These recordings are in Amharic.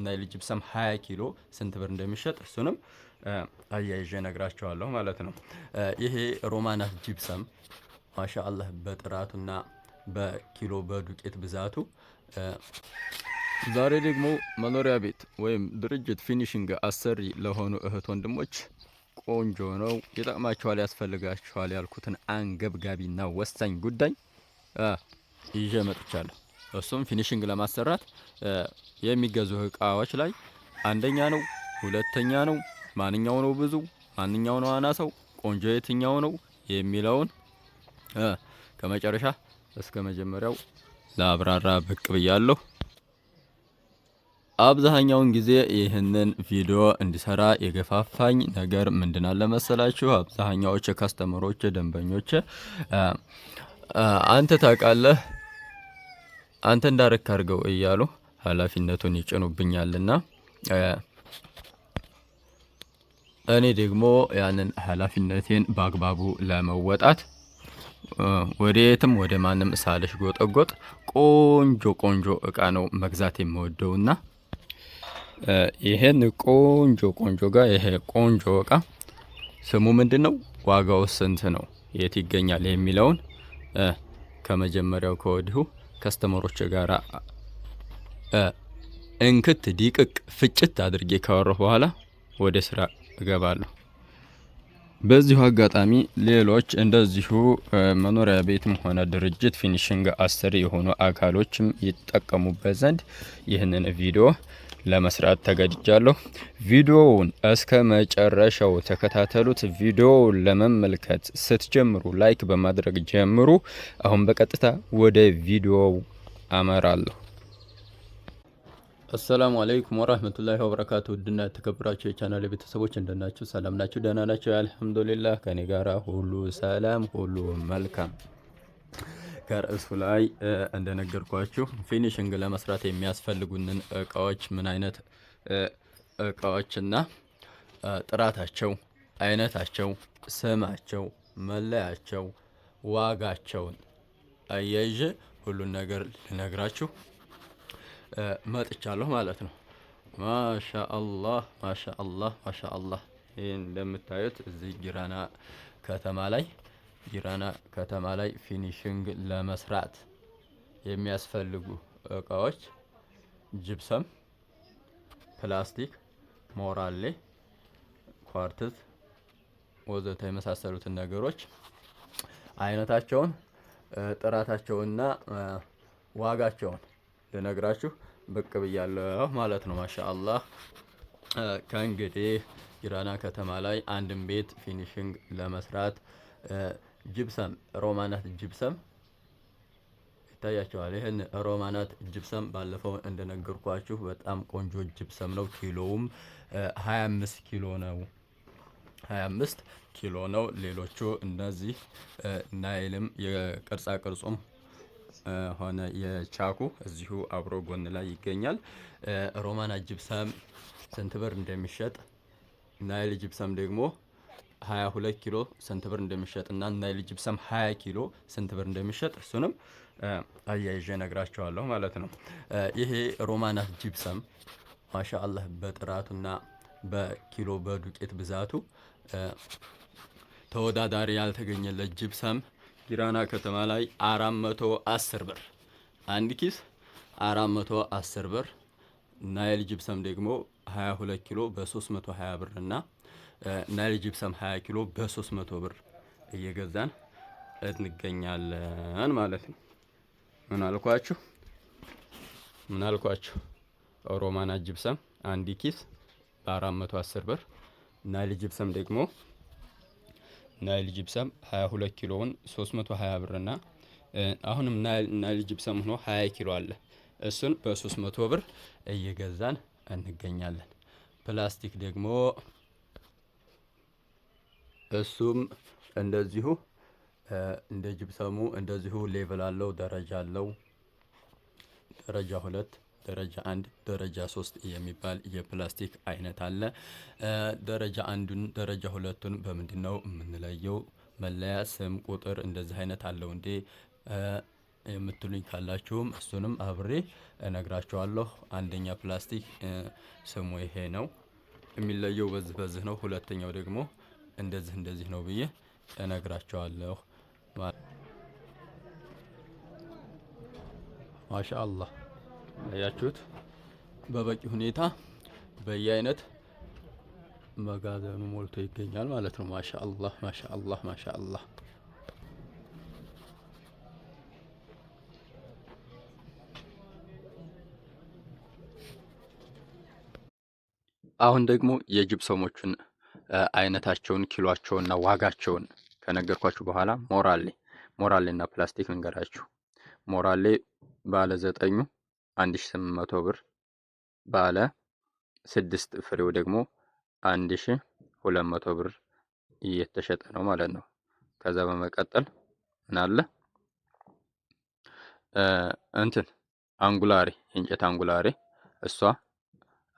ናይል ጂፕሰም 20 ኪሎ ስንት ብር እንደሚሸጥ እሱንም አያይዤ ነግራቸዋለሁ ማለት ነው። ይሄ ሮማናት ጂፕሰም ማሻአላህ በጥራቱና በኪሎ በዱቄት ብዛቱ ዛሬ ደግሞ መኖሪያ ቤት ወይም ድርጅት ፊኒሽንግ አሰሪ ለሆኑ እህት ወንድሞች ቆንጆ ነው፣ ይጠቅማቸዋል፣ ያስፈልጋቸዋል ያልኩትን አንገብጋቢና ወሳኝ ጉዳይ ይዤ መጥቻለሁ። እሱም ፊኒሽንግ ለማሰራት የሚገዙ እቃዎች ላይ አንደኛ ነው፣ ሁለተኛ ነው፣ ማንኛው ነው ብዙ፣ ማንኛው ነው አናሳው፣ ቆንጆ የትኛው ነው የሚለውን ከመጨረሻ እስከ መጀመሪያው ለአብራራ ብቅ ብያለሁ። አብዛኛውን ጊዜ ይህንን ቪዲዮ እንዲሰራ የገፋፋኝ ነገር ምንድን አለ መሰላችሁ? አብዛኛዎቹ ከስተመሮች ደንበኞች አንተ ታውቃለህ፣ አንተ እንዳረክ አድርገው እያሉ ኃላፊነቱን ይጭኑብኛልና እኔ ደግሞ ያንን ኃላፊነቴን በአግባቡ ለመወጣት ወዴትም ወደ ማንም ሳልሽ ጎጠጎጥ ቆንጆ ቆንጆ እቃ ነው መግዛት የምወደውና ይሄን ቆንጆ ቆንጆ ጋር ይሄ ቆንጆ እቃ ስሙ ምንድነው፣ ዋጋው ስንት ነው፣ የት ይገኛል የሚለውን ከመጀመሪያው ከወዲሁ ከስተመሮች ጋር እንክት ዲቅቅ ፍጭት አድርጌ ካወራሁ በኋላ ወደ ስራ እገባለሁ። በዚሁ አጋጣሚ ሌሎች እንደዚሁ መኖሪያ ቤትም ሆነ ድርጅት ፊኒሽንግ አሰሪ የሆኑ አካሎችም ይጠቀሙበት ዘንድ ይህንን ቪዲዮ ለመስራት ተገድጃለሁ። ቪዲዮውን እስከ መጨረሻው ተከታተሉት። ቪዲዮውን ለመመልከት ስትጀምሩ ላይክ በማድረግ ጀምሩ። አሁን በቀጥታ ወደ ቪዲዮው አመራለሁ። አሰላሙ አለይኩም ወራህመቱላሂ ወበረካቱ። ውድና የተከበራችሁ የቻናል ቤተሰቦች እንደናችሁ? ሰላም ናችሁ? ደህና ናችሁ? አልሐምዱሊላህ ከኔ ጋራ ሁሉ ሰላም፣ ሁሉ መልካም። ከርዕሱ ላይ እንደነገርኳችሁ ፊኒሽንግ ለመስራት የሚያስፈልጉንን እቃዎች ምን አይነት እቃዎችና ጥራታቸው፣ አይነታቸው፣ ስማቸው፣ መለያቸው፣ ዋጋቸውን አያይዤ ሁሉን ነገር ልነግራችሁ መጥቻለሁ ማለት ነው። ማሻአላህ ማሻአላህ ማሻአላህ። ይሄን እንደምታዩት እዚህ ጊራና ከተማ ላይ ፊኒሽንግ ለመስራት የሚያስፈልጉ እቃዎች ጅብሰም፣ ፕላስቲክ፣ ሞራሌ፣ ኳርትዝ ወዘተ የመሳሰሉትን ነገሮች አይነታቸውን፣ ጥራታቸውንና ዋጋቸውን ልነግራችሁ ብቅ ብያለሁ ማለት ነው። ማሻአላህ ከእንግዲህ ጊራና ከተማ ላይ አንድን ቤት ፊኒሽንግ ለመስራት ጅብሰም ሮማናት ጅብሰም ይታያቸዋል። ይህን ሮማናት ጅብሰም ባለፈው እንደነገርኳችሁ በጣም ቆንጆ ጅብሰም ነው። ኪሎውም 25 ኪሎ ነው። 25 ኪሎ ነው። ሌሎቹ እነዚህ ናይልም የቅርጻ ቅርጹም ሆነ የቻኩ እዚሁ አብሮ ጎን ላይ ይገኛል። ሮማናት ጅብሰም ስንት ብር እንደሚሸጥ፣ ናይል ጅብሰም ደግሞ 22 ኪሎ ስንት ብር እንደሚሸጥ እና ናይል ጂፕሰም 20 ኪሎ ስንት ብር እንደሚሸጥ እሱንም አያይዤ ነግራቸዋለሁ ማለት ነው። ይሄ ሮማናት ጂፕሰም ማሻአላህ በጥራቱና በኪሎ በዱቄት ብዛቱ ተወዳዳሪ ያልተገኘለት ጂፕሰም ጊራና ከተማ ላይ 410 ብር አንድ ኪስ 410 ብር። ናይል ጂፕሰም ደግሞ 22 ኪሎ በ320 ብር እና ናይል ጂፕሰም 20 ኪሎ በ300 ብር እየገዛን እንገኛለን ማለት ነው። ምን አልኳችሁ? ሮማናት ጂፕሰም አንድ ኪስ በ410 ብር፣ ናይል ጂፕሰም ደግሞ ናይል ጂፕሰም 22 ኪሎውን 320 ብር እና አሁንም ናይል ጂፕሰም ሆኖ 20 ኪሎ አለ። እሱን በ300 ብር እየገዛን እንገኛለን። ፕላስቲክ ደግሞ እሱም እንደዚሁ እንደ ጅብሰሙ እንደዚሁ ሌቭል አለው፣ ደረጃ አለው። ደረጃ 2፣ ደረጃ 1፣ ደረጃ 3 የሚባል የፕላስቲክ አይነት አለ። ደረጃ 1ን ደረጃ 2ን በምንድነው የምንለየው? መለያ ስም ቁጥር እንደዚህ አይነት አለው እንዴ የምትሉኝ ካላችሁም እሱንም አብሬ እነግራችኋለሁ። አንደኛ ፕላስቲክ ስሙ ይሄ ነው፣ የሚለየው በዚህ ነው። ሁለተኛው ደግሞ እንደዚህ ነው ብዬ እነግራችኋለሁ። ማሻአላህ አያችሁት፣ በበቂ ሁኔታ በየአይነት መጋዘኑ ሞልቶ ይገኛል ማለት ነው። ማሻአላህ ማሻአላህ ማሻአላህ። አሁን ደግሞ የጅብሰሞቹን አይነታቸውን፣ ኪሎአቸውንና ዋጋቸውን ከነገርኳችሁ በኋላ ሞራሌና ፕላስቲክ እንገራችሁ። ሞራሌ ባለ 9 1800 ብር፣ ባለ 6 ፍሬው ደግሞ 1200 ብር እየተሸጠ ነው ማለት ነው። ከዛ በመቀጠል ምን አለ አንጉላሬ፣ የእንጨት አንጉላሬ እሷ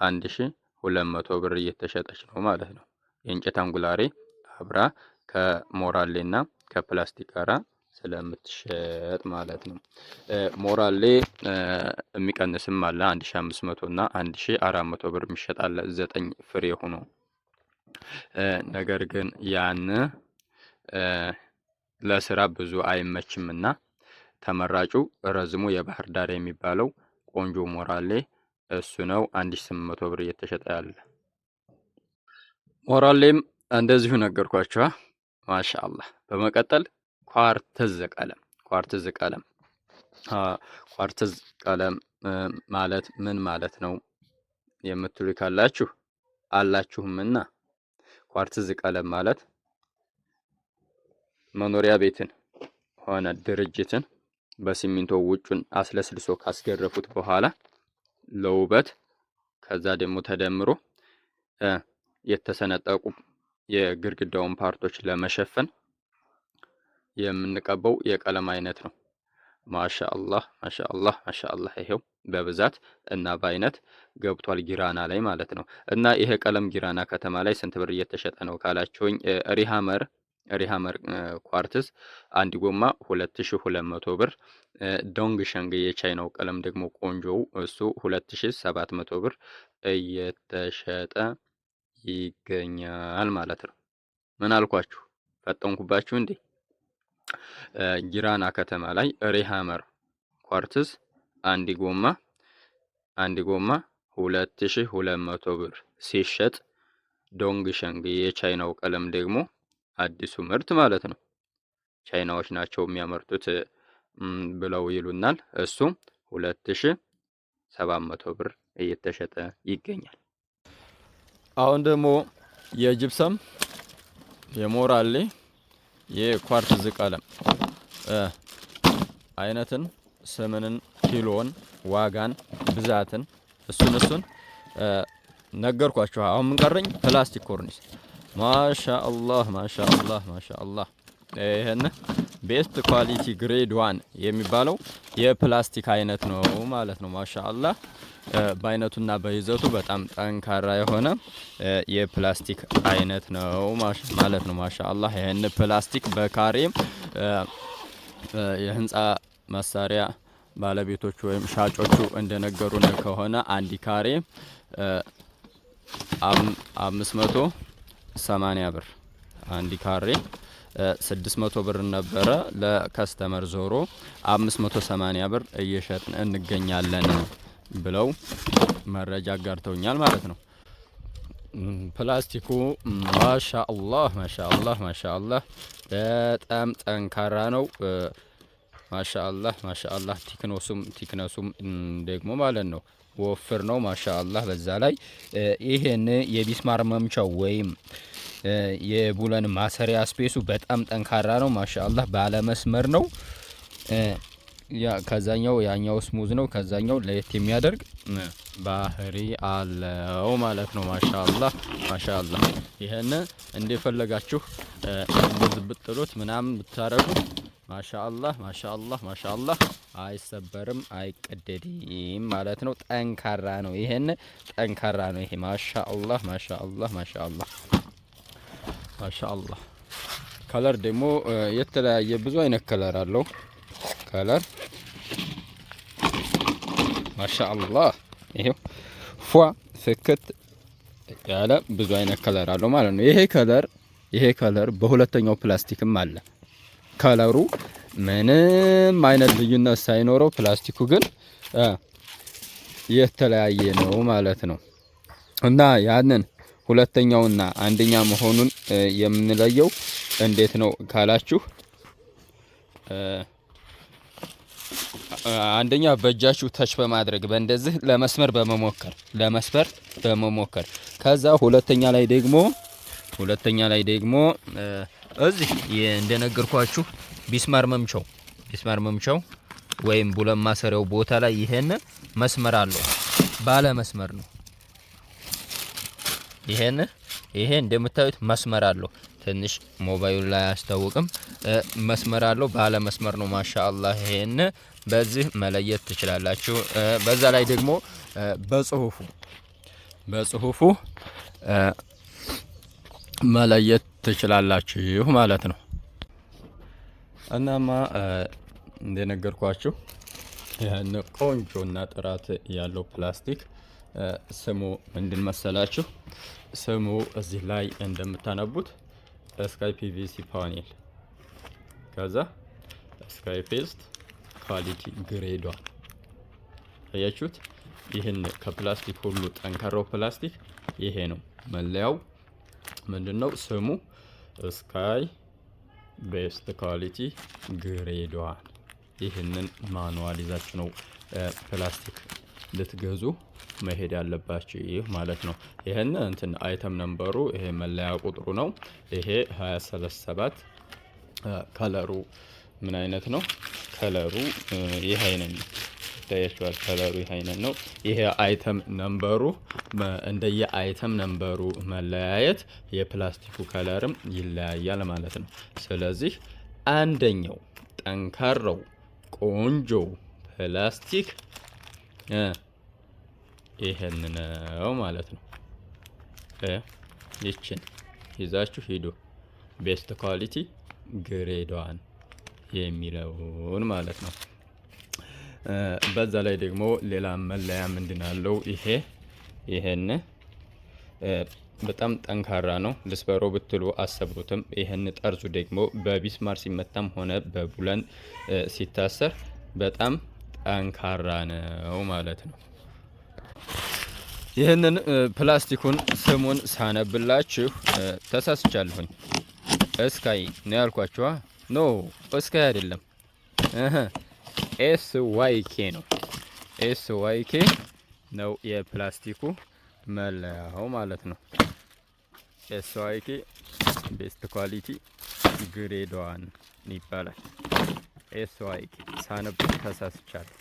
1200 ብር እየተሸጠች ነው ማለት ነው። የእንጨት አንጉላሬ አብራ ከሞራሌና ከፕላስቲክ ጋራ ስለምትሸጥ ማለት ነው። ሞራሌ የሚቀንስም አለ 1500 እና 1400 ብር የሚሸጥ አለ 9 ፍሬ ሆኖ። ነገር ግን ያን ለስራ ብዙ አይመችምና ተመራጩ ረዝሙ የባህር ዳር የሚባለው ቆንጆ ሞራሌ እሱ ነው 1800 ብር እየተሸጠ ያለ። ሞራሌም እንደዚሁ ነገርኳችሁ። ማሻአላህ። በመቀጠል ኳርትዝ ቀለም ማለት ምን ማለት ነው የምትሉ ካላችሁ አላችሁምና፣ ኳርትዝ ቀለም ማለት መኖሪያ ቤትን ሆነ ድርጅትን በሲሚንቶ ውጩን አስለስልሶ ካስገረፉት በኋላ ለውበት ከዛ ደግሞ ተደምሮ የተሰነጠቁ የግድግዳውን ፓርቶች ለመሸፈን የምንቀበው የቀለም አይነት ነው። ማሻአላህ ማሻአላህ ማሻአላህ። ይሄው በብዛት እና በአይነት ገብቷል ጊራና ላይ ማለት ነው። እና ይሄ ቀለም ጊራና ከተማ ላይ ስንት ብር እየተሸጠ ነው ካላችሁኝ፣ ሪሃመር ኳርትዝ አንድ ጎማ 2200 ብር። ዶንግ ሸንግ የቻይናው ቀለም ደግሞ ቆንጆው እሱ 2700 ብር እየተሸጠ ይገኛል ማለት ነው። ምን አልኳችሁ? ፈጠንኩባችሁ እንዴ? ጊራና ከተማ ላይ ሪሃመር ኳርትዝ አንድ ጎማ 2200 ብር ሲሸጥ፣ ዶንግ ሸንግ የቻይናው ቀለም ደግሞ አዲሱ ምርት ማለት ነው፣ ቻይናዎች ናቸው የሚያመርቱት ብለው ይሉናል። እሱም 2700 ብር እየተሸጠ ይገኛል። አሁን ደግሞ የጅብሰም የሞራሌ የኳርትዝ ቀለም አይነትን፣ ስምንን፣ ኪሎን፣ ዋጋን፣ ብዛትን እሱን ነገርኳችሁ። አሁን ምን ቀረኝ? ፕላስቲክ ኮርኒስ። ማሻአላህ ማሻአላህ ማሻአላህ። ይሄን ቤስት ኳሊቲ ግሬድ 1 የሚባለው የፕላስቲክ አይነት ነው ማለት ነው። ማሻአላህ በአይነቱና በይዘቱ በጣም ጠንካራ የሆነ የፕላስቲክ አይነት ነው ማለት ነው። ማሻአላህ ይሄን ፕላስቲክ በካሬ የህንፃ መሳሪያ ባለቤቶቹ ወይም ሻጮቹ እንደነገሩን ከሆነ አንድ ካሬ 580 ብር፣ አንድ ካሬ 600 ብር ነበረ ለከስተመር ዞሮ 580 ብር እየሸጥን እንገኛለን ብለው መረጃ አጋርተውኛል ማለት ነው። ፕላስቲኩ ማሻአላህ ማሻአላህ ማሻአላህ በጣም ጠንካራ ነው። ማሻአላህ ማሻአላህ። ቲክነሱም ደግሞ ማለት ነው ወፍር ነው ማሻአላህ። በዛ ላይ ይሄን የቢስማር መምቻው ወይም የቡለን ማሰሪያ ስፔሱ በጣም ጠንካራ ነው ማሻአላህ። ባለ መስመር ነው። ከዛኛው ያኛው ስሙዝ ነው። ከዛኛው ለየት የሚያደርግ ባህሪ አለው ማለት ነው። ማሻአላህ ማሻአላህ። ይሄን እንደፈለጋችሁ እንደዚህ ብትጥሉት ምናምን ብታረጉት ማሻአላህ ማሻአላህ ማሻአላህ አይሰበርም፣ አይቀደድም ማለት ነው። ጠንካራ ነው። ይሄን ጠንካራ ነው። ይሄ ማሻአላህ ማሻአላህ ማሻአላህ ማሻአላህ። ከለር ደግሞ የተለያየ ብዙ አይነት ከለር አለው። ከለር ማሻአላህ ይሄው ፏ ፍክት ያለ ብዙ አይነት ከለር አለው ማለት ነው። ይሄ ከለር በሁለተኛው ፕላስቲክም አለ። ከለሩ ምንም አይነት ልዩነት ሳይኖረው ፕላስቲኩ ግን የተለያየ ነው ማለት ነው። እና ያንን ሁለተኛውና አንደኛ መሆኑን የምንለየው እንዴት ነው ካላችሁ አንደኛ በእጃችሁ ተች በማድረግ በእንደዚህ ለመስመር በመሞከር ከዛ ሁለተኛ ላይ ደግሞ እዚህ እንደነገርኳችሁ ቢስማር መምቻው ወይም ቡለን ማሰሪያው ቦታ ላይ ይሄን መስመር አለው። ባለ መስመር ነው። ይሄ እንደምታዩት መስመር አለው። ትንሽ ሞባይሉ ላይ አያስታውቅም። መስመር አለው። ባለ መስመር ነው። ማሻአላህ ይሄን በዚህ መለየት ትችላላችሁ። በዛ ላይ ደግሞ በጽሁፉ መለየት ትችላላችሁ ማለት ነው። እናማ እንደነገርኳችሁ ይሄን ቆንጆና ጥራት ያለው ፕላስቲክ ስሙ ምንድን መሰላችሁ? ስሙ እዚህ ላይ እንደምታነቡት ስካይ ፒቪሲ ፓኔል ከዛ ስካይ ፔስት ኳሊቲ ግሬዷ አያችሁት? ይህን ከፕላስቲክ ሁሉ ጠንካራው ፕላስቲክ ይሄ ነው። መለያው ምንድነው? ስሙ ስካይ ቤስት ኳሊቲ ግሬዷ። ይህንን ማኑዋል ይዛችሁ ነው ፕላስቲክ ልትገዙ መሄድ ያለባችሁ ማለት ነው። ይሄን እንትን አይተም ነምበሩ ይሄ መለያ ቁጥሩ ነው። ይሄ 237 ከለሩ ምን አይነት ነው? ከለሩ ይሄ አይነት ነው። ታያችኋል። ከለሩ ይሄ አይነት ነው። ይሄ አይተም ነምበሩ እንደየ አይተም ነምበሩ መለያየት የፕላስቲኩ ከለርም ይለያያል ማለት ነው። ስለዚህ አንደኛው ጠንካራው ቆንጆ ፕላስቲክ ይሄን ነው ማለት ነው። ይችን ይዛችሁ ሂዱ። ቤስት ኳሊቲ ግሬዷን የሚለውን ማለት ነው። በዛ ላይ ደግሞ ሌላ መለያ ምንድን አለው? ይሄን በጣም ጠንካራ ነው። ልስበሮ ብትሉ አሰብሩትም። ይሄን ጠርዙ ደግሞ በቢስማር ሲመታም ሆነ በቡለን ሲታሰር በጣም ጠንካራ ነው ማለት ነው። ይህንን ፕላስቲኩን ስሙን ሳነብላችሁ ተሳስቻለሁኝ። እስካይ ነው ያልኳችኋ። ኖ እስካይ አይደለም፣ SYK ነው። SYK ነው የፕላስቲኩ መለያው ማለት ነው። SYK ቤስት ኳሊቲ ግሬድ ዋን ይባላል። SYK ሳነብ ተሳስቻለሁ።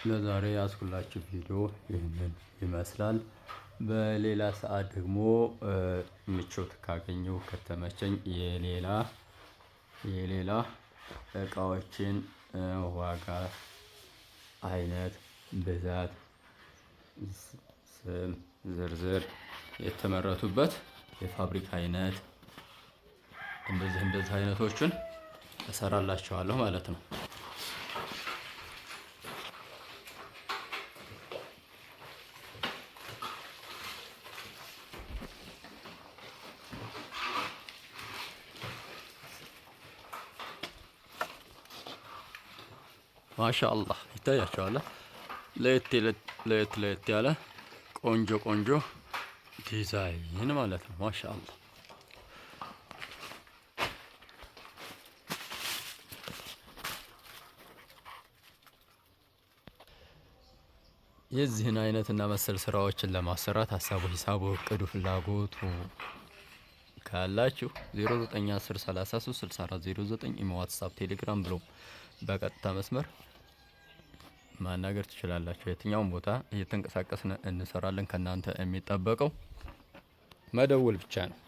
ለዛሬ ያስኩላችሁ ቪዲዮ ይህንን ይመስላል። በሌላ ሰዓት ደግሞ ምቾት ካገኘው ከተመቸኝ የሌላ እቃዎችን ዋጋ፣ አይነት፣ ብዛት፣ ስም ዝርዝር የተመረቱበት የፋብሪካ አይነት እንደዚህ አይነቶችን እሰራላችኋለሁ ማለት ነው። ማሻአላህ ይታያችኋል። ለየት ያለ ቆንጆ ዲዛይን ማለት ነው። ማሻአላህ የዚህን አይነት እና መሰል ስራዎችን ለማሰራት ሀሳቡ፣ ሂሳቡ፣ እቅዱ፣ ፍላጎቱ ካላችሁ 0910336409 ኢሞ፣ ዋትስአፕ፣ ቴሌግራም ብሎ በቀጥታ መስመር ማናገር ትችላላችሁ። የትኛውም ቦታ እየተንቀሳቀስን እንሰራለን። ከናንተ የሚጠበቀው መደወል ብቻ ነው።